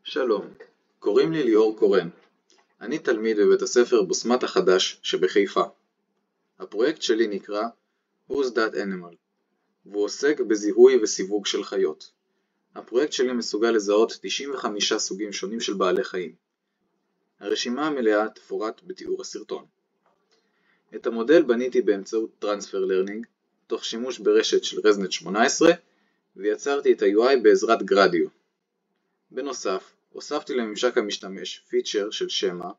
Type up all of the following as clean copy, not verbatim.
שלום, קוראים לי ליאור קורן. אני תלמיד בבית הספר בוסמת החדש שבחיפה. הפרויקט שלי נקרא Who's That Animal, והוא עוסק בזיהוי וסיווג של חיות. הפרויקט שלי מסוגל לזהות 95 סוגים שונים של בעלי חיים. הרשימה המלאה תפורט בתיאור הסרטון. את המודל בניתי באמצעות Transfer Learning, תוך שימוש ברשת של ResNet 18, ויצרתי את ה-UI בעזרת Gradio. בנוסף, הוספתי לממשק המשתמש פיצ'ר של שמה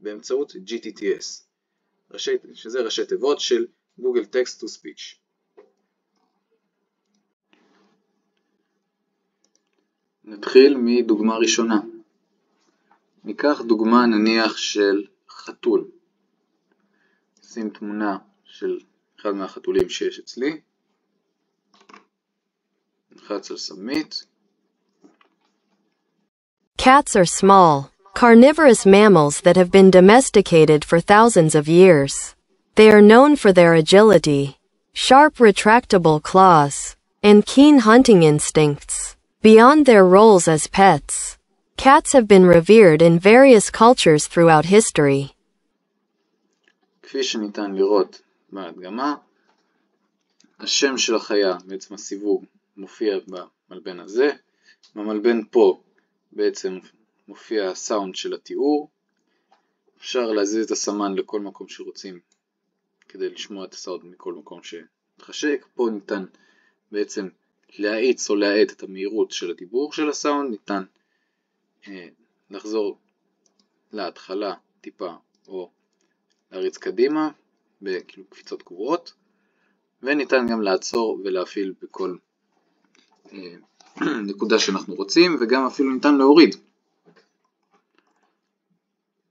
באמצעות GTTS, שזה ראשי תיבות של Google Text to Speech. נתחיל מדוגמה ראשונה. ניקח דוגמה נניח של חתול. שים תמונה של אחד מהחתולים שיש אצלי. נלחץ על Submit. Cats are small, carnivorous mammals that have been domesticated for thousands of years. They are known for their agility, sharp retractable claws, and keen hunting instincts. Beyond their roles as pets, cats have been revered in various cultures throughout history. כפי שניתן לראות בהדגמה, השם של החיה, בעצם הסיווג, מופיע במלבן הזה. במלבן פה בעצם מופיע הסאונד של התיאור. אפשר להזיז את הסמן לכל מקום שרוצים כדי לשמוע את הסאונד מכל מקום שמתחשק. פה ניתן בעצם להאיץ או להאט את המהירות של הדיבור של הסאונד. ניתן לחזור להתחלה טיפה או להריץ קדימה בכאילו קפיצות קבועות. וניתן גם לעצור ולהפעיל בכל נקודה שאנחנו רוצים, וגם אפילו ניתן להוריד.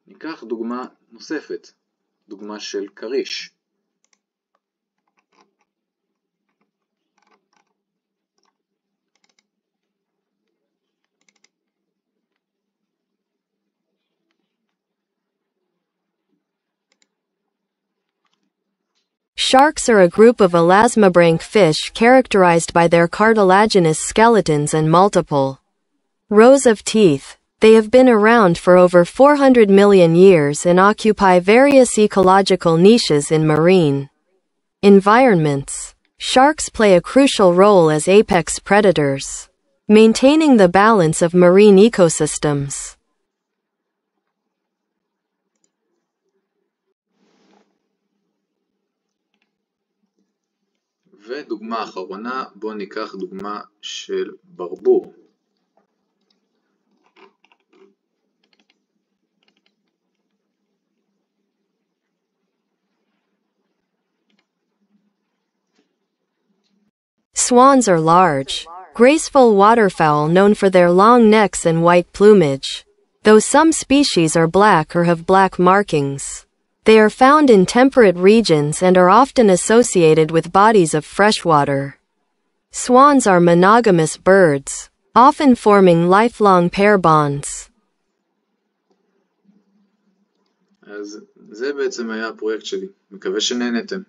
ניקח דוגמה נוספת, דוגמה של קריש. Sharks are a group of elasmobranch fish characterized by their cartilaginous skeletons and multiple rows of teeth. They have been around for over 400 million years and occupy various ecological niches in marine environments. Sharks play a crucial role as apex predators, maintaining the balance of marine ecosystems. ודוגמה אחרונה, בואו ניקח דוגמה של ברבור. Swans are large, graceful waterfowl known for their long necks and white plumage, though some species are black or have black markings. They are found in temperate regions and are often associated with bodies of fresh water. Swans are monogamous birds, often forming lifelong pair bonds. אז זה בעצם היה הפרויקט שלי. מקווה שנהנתם.